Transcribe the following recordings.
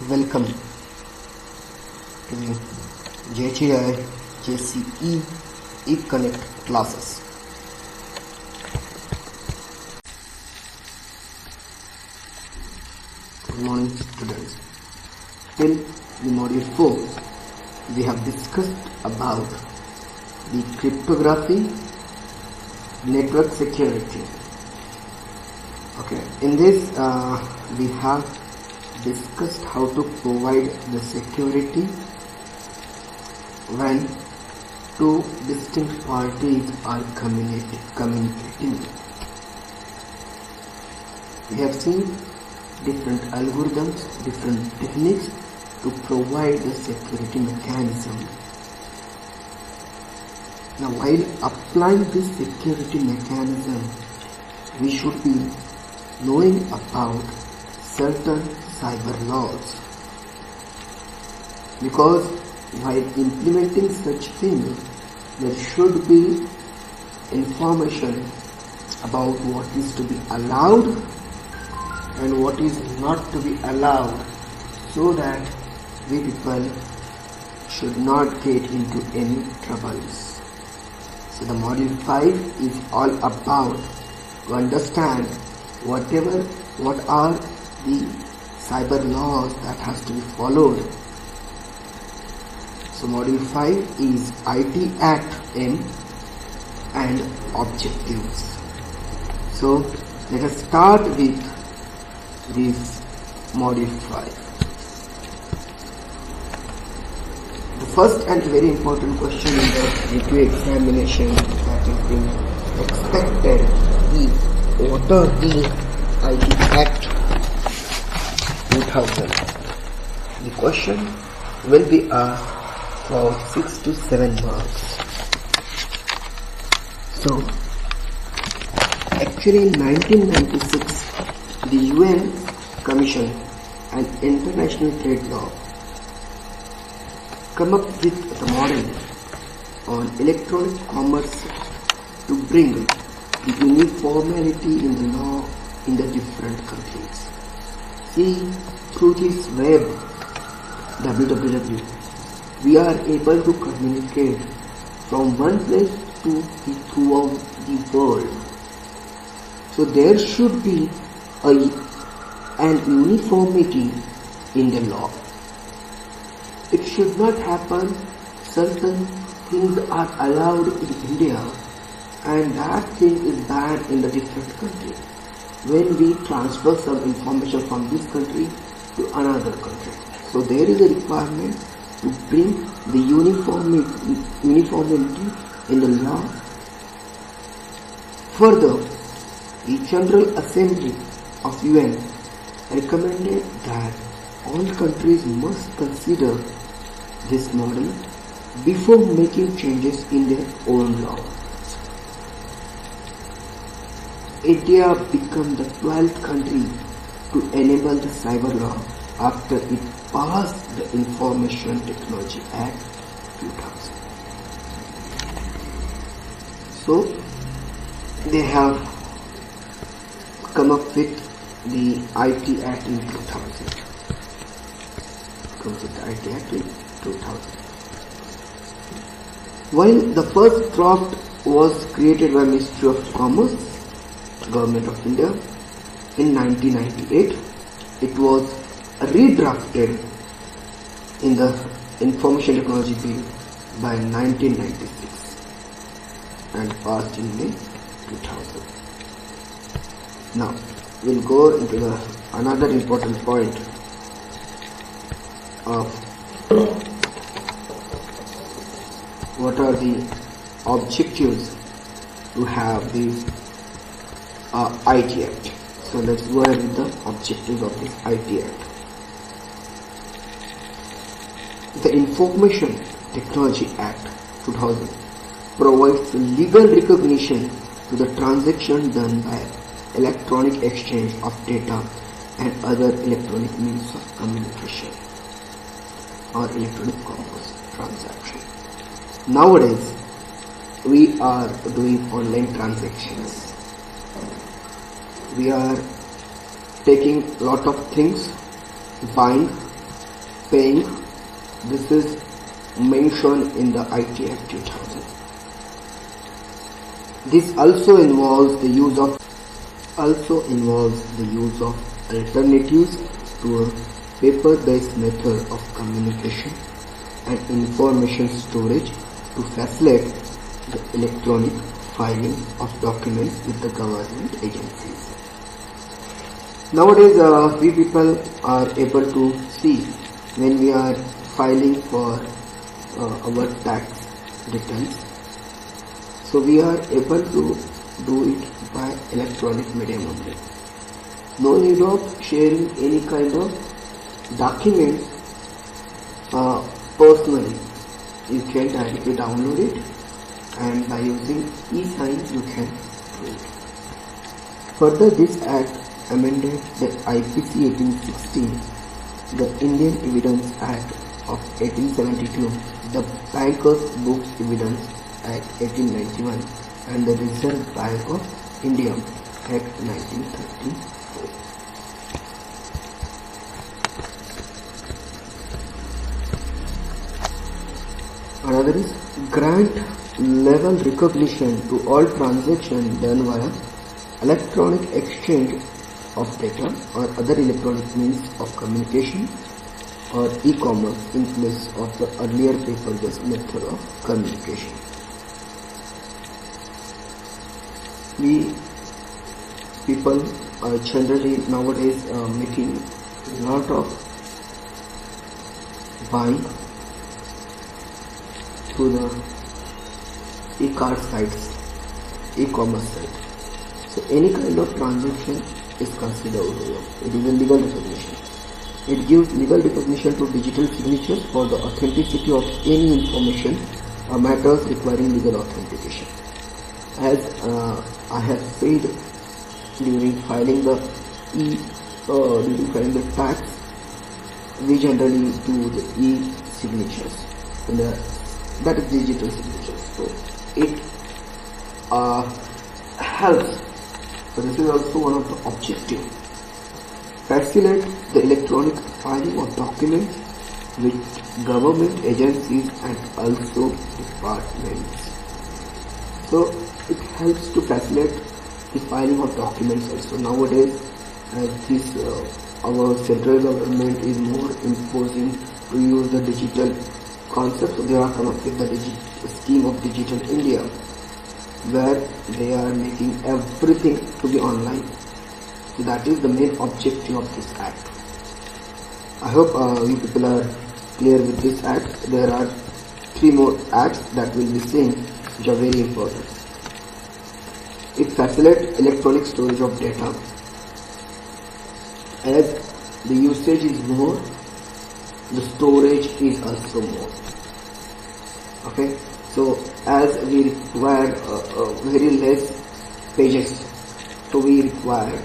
Welcome to JGI JCE eConnect classes. Good morning, students. Till the module 4, we have discussed about the cryptography, network security. Okay, in this we have discussed how to provide the security when two distinct parties are communicating. We have seen different algorithms, different techniques to provide the security mechanism. Now, while applying this security mechanism, we should be knowing about certain cyber laws, because while implementing such things, there should be information about what is to be allowed and what is not to be allowed, so that we people should not get into any troubles. So the module 5 is all about to understand what are the cyber laws that has to be followed. So module 5 is IT Act M and objectives. So let us start with this module 5. The first and very important question in the GPA examination that is being expected is, what are the IT Act 2000? The question will be for 6 to 7 marks. So, actually in 1996, the UN Commission and International Trade Law come up with the model on electronic commerce to bring the uniformity in the law in the different countries. See, through this web, www, we are able to communicate from one place to throughout the world. So there should be an uniformity in the law. It should not happen certain things are allowed in India and that thing is bad in the different country, when we transfer some information from this country to another country. So there is a requirement to bring the uniformity in the law. Further, the General Assembly of UN recommended that all countries must consider this model before making changes in their own law. India became the 12th country to enable the cyber law after it passed the Information Technology Act 2000. So, they have come up with the IT Act in 2000. Comes with the IT Act in 2000. While the first draft was created by Ministry of Commerce, Government of India, in 1998, it was redrafted in the Information Technology Bill by 1996 and passed in May 2000. Now, we'll go into another important point of what are the objectives to have this IT Act. So let's go ahead with the objectives of this IT Act. The Information Technology Act 2000 provides legal recognition to the transaction done by electronic exchange of data and other electronic means of communication or electronic commerce transaction. Nowadays, we are doing online transactions. We are taking lot of things, buying paying. This is mentioned in the IT Act 2000. This also involves the use of alternatives to a paper-based method of communication and information storage to facilitate the electronic filing of documents with the government agencies. Nowadays, we people are able to see when we are filing for our tax returns. So we are able to do it by electronic medium only. No need of sharing any kind of documents personally. You can directly download it, and by using e-sign you can do it. Further, this act amended the IPC 1816, the Indian Evidence Act of 1872, the Bankers Books Evidence Act 1891, and the Reserve Bank of India Act 1934. Another is grant level recognition to all transactions done via electronic exchange of data or other electronic means of communication or e-commerce in place of the earlier paper-based method of communication. We people are generally nowadays making a lot of buying through the e-card sites, e-commerce site. So any kind of transaction is considered over here. It is a legal recognition. It gives legal recognition to digital signatures for the authenticity of any information or matters requiring legal authentication. As I have said, during filing the tax, we generally do the e-signatures, that is digital signatures. So it helps. So this is also one of the objectives. Facilitate the electronic filing of documents with government agencies and also departments. So it helps to facilitate the filing of documents also. Nowadays, as this our central government is more imposing to use the digital concept, so they are come up with the scheme of Digital India, where they are making everything to be online. So that is the main objective of this act. I hope you people are clear with this act. There are 3 more acts that will be seen which are very important. It facilitates electronic storage of data. As the usage is more, the storage is also more. Okay, so as we require very less pages, so we require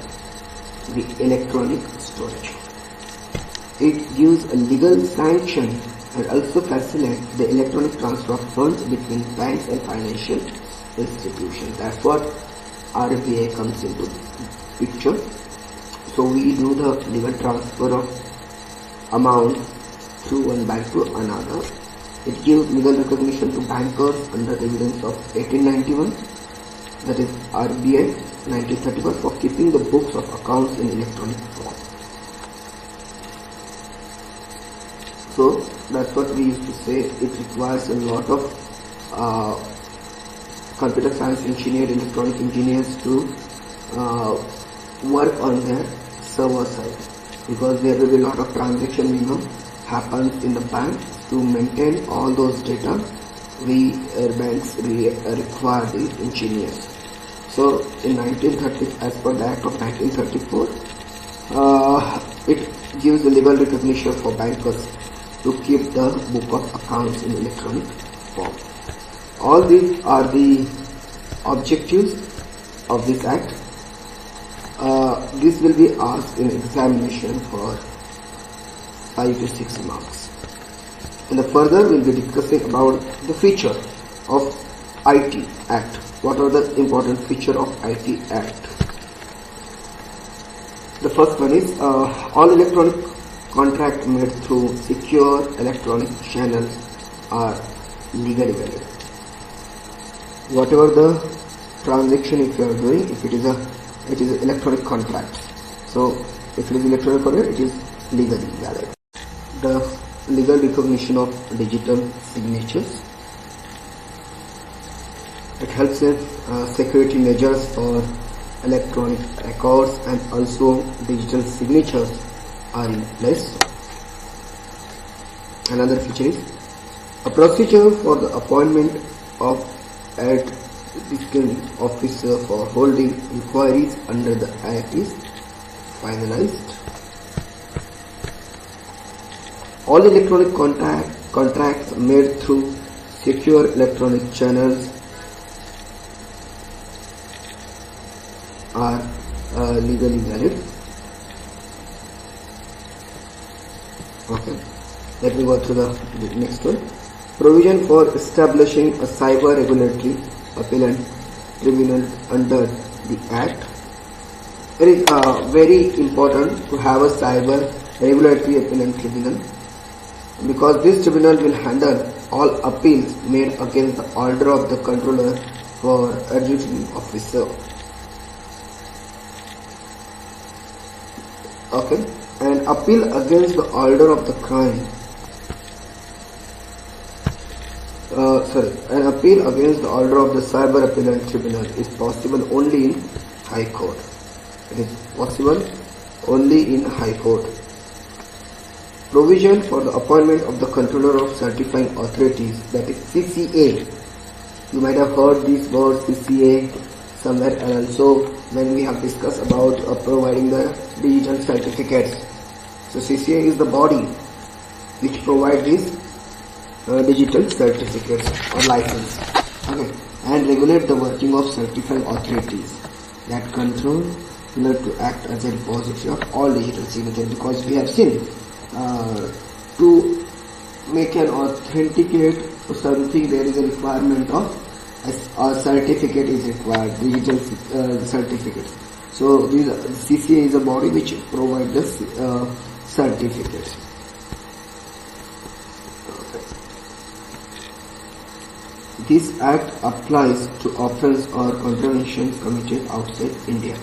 the electronic storage. It gives a legal sanction and also facilitates the electronic transfer of funds between banks and financial institutions. That's what RBI comes into picture. So we do the legal transfer of amount through one bank to another. It gives legal recognition to bankers under the evidence of 1891, that is RBI 1931, for keeping the books of accounts in electronic form. So that's what we used to say. It requires a lot of computer science engineer, electronic engineers to work on their server side, because there will be a lot of transaction happens in the bank. To maintain all those data, banks require the engineers. So in 1930, as per the Act of 1934, it gives the legal recognition for bankers to keep the book of accounts in electronic form. All these are the objectives of this act. This will be asked in examination for 5 to 6 marks. And further we'll be discussing about the feature of IT Act. What are the important feature of IT Act? The first one is all electronic contract made through secure electronic channels are legally valid. Whatever the transaction if you are doing, if it is an electronic contract. So if it is electronic contract, it is legally valid. The legal recognition of digital signatures. It helps in security measures for electronic records, and also digital signatures are in place. Another feature is a procedure for the appointment of adjudicating officer for holding inquiries under the Act is finalized. All electronic contracts made through secure electronic channels are legally valid. Okay, let me go through the next one. Provision for establishing a cyber regulatory appellate tribunal under the Act. It is very important to have a cyber regulatory appellate tribunal, because this tribunal will handle all appeals made against the order of the controller for adjudicating officer. Okay, an appeal against the order of the crime. An appeal against the order of the cyber appellate tribunal is possible only in High Court. It is possible only in High Court. Provision for the appointment of the controller of certifying authorities, that is CCA. You might have heard these words CCA somewhere, and also when we have discussed about providing the digital certificates. So CCA is the body which provides these digital certificates or license, okay, and regulate the working of certifying authorities that control to act as a repository of all digital signatures, because we have seen to make an authenticate something, there is a requirement of a certificate is required, digital certificates. So this CCA is a body which provides the certificates. This Act applies to offence or contraventions committed outside India.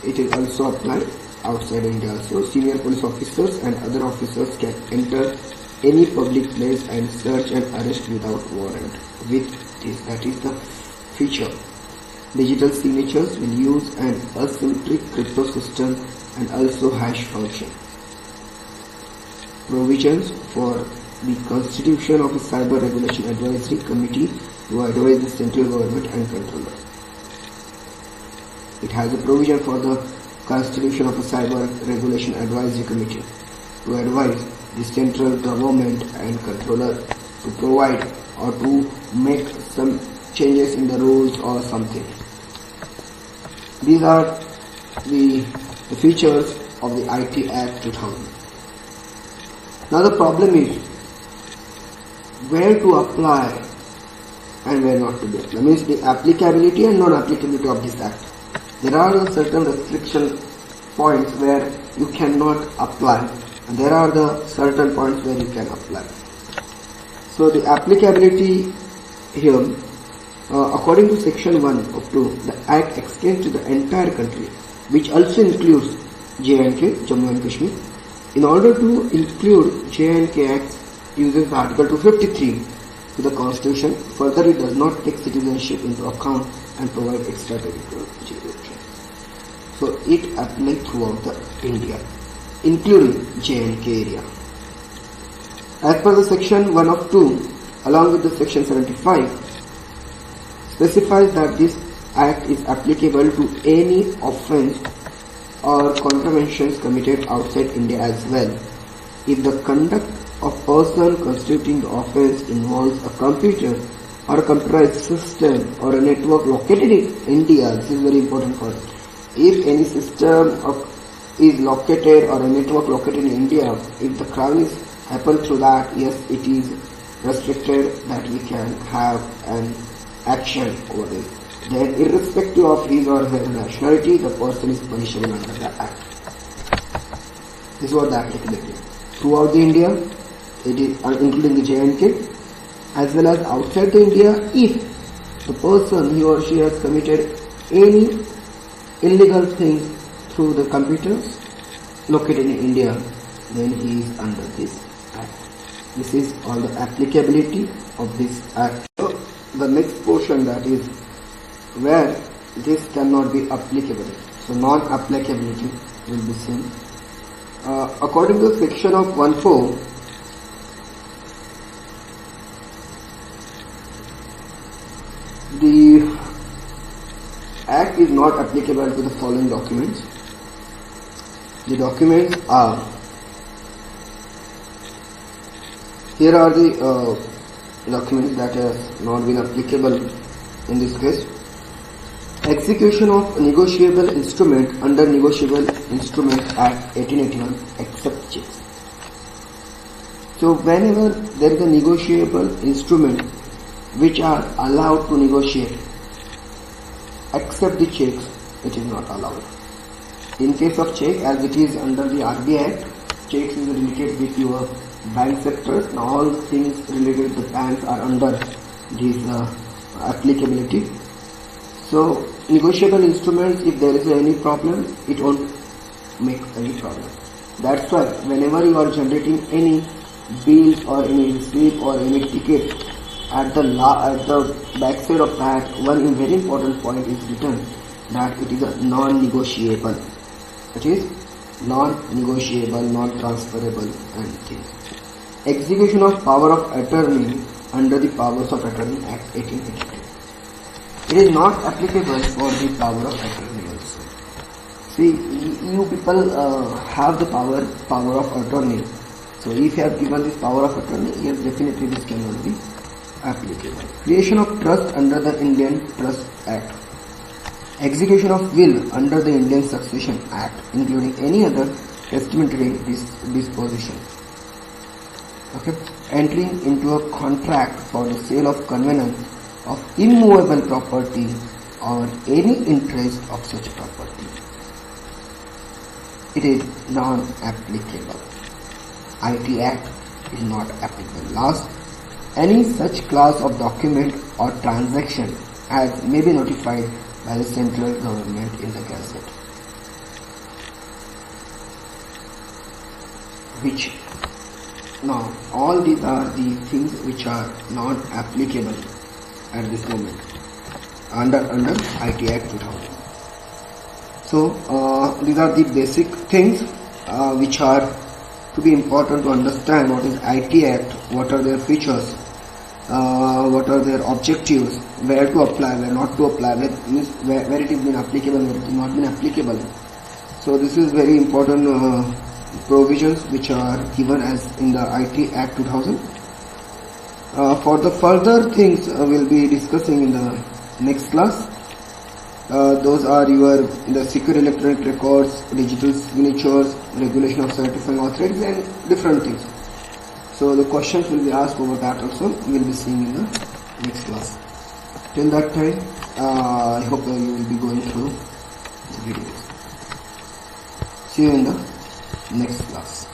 It is also applied outside India. So senior police officers and other officers can enter any public place and search and arrest without warrant. With this, that is the feature. Digital signatures will use an asymmetric crypto system and also hash function. Provisions for the constitution of a cyber regulation advisory committee to advise the central government and controller. It has a provision for the constitution of a cyber regulation advisory committee to advise the central government and controller to provide or to make some changes in the rules or something. These are the features of the IT Act 2000. Now the problem is where to apply and where not to be applied. Means the applicability and non-applicability of this Act. There are certain restriction points where you cannot apply, and there are the certain points where you can apply. So the applicability here, according to section 1 of 2, the Act extends to the entire country, which also includes J&K, Jammu and Kashmir. In order to include J&K Act, uses Article 253 to the Constitution. Further, it does not take citizenship into account and provide extraterritorial jurisdiction. So it applies throughout the India, including J&K area. As per the section 1 of 2, along with the section 75, specifies that this Act is applicable to any offence or contraventions committed outside India as well, if the conduct of person constituting the offence involves a computer or a computerized system or a network located in India. This is very important for us. If any system is located or a network located in India, if the crime is happened through that, yes, it is restricted that we can have an action over it. Then irrespective of his or her nationality, the person is punishable under the Act. This was the applicability. Throughout the India, it is including the J&K, as well as outside the India, if the person, he or she has committed any illegal things through the computers located in India, then he is under this act. This is all the applicability of this act. So the next portion, that is where this cannot be applicable. So non-applicability will be seen. According to section of 1.4, the act is not applicable to the following documents. The documents are, here are the documents that have not been applicable in this case. Execution of negotiable instrument under Negotiable Instrument Act 1881 except checks. So whenever there is a negotiable instrument which are allowed to negotiate, except the checks, it is not allowed. In case of check, as it is under the RBI Act, checks is related with your bank sector, and all things related to banks are under this applicability. So negotiable instruments, if there is any problem, it won't make any problem. That's why whenever you are generating any bills or any receipt or any ticket, at the back side of that, one very important point is written that it is a non-negotiable. It is non-negotiable, non-transferable and things. Execution of power of attorney under the Powers of Attorney Act 1882. It is not applicable for the power of attorney also. See, you people have the power of attorney. So if you have given this power of attorney, yes, definitely this cannot be applicable. Creation of trust under the Indian Trust Act. Execution of will under the Indian Succession Act, including any other testamentary disposition. Okay. Entering into a contract for the sale of conveyance of immovable property or any interest of such property. It is non-applicable. IT Act is not applicable. Last, any such class of document or transaction as may be notified by the central government in the Gazette. Which, now all these are the things which are not applicable at this moment under IT Act 2000. So these are the basic things which are to be important to understand what is IT Act, what are their features, what are their objectives, where to apply, where not to apply, where it has been applicable, where it has not been applicable. So this is very important provisions which are given as in the IT Act 2000. For the further things we'll be discussing in the next class. Those are the secure electronic records, digital signatures, regulation of certifying authorities and different things. So the questions will be asked over that also. We will be seeing in the next class. Till that time, I hope you will be going through the videos. See you in the next class.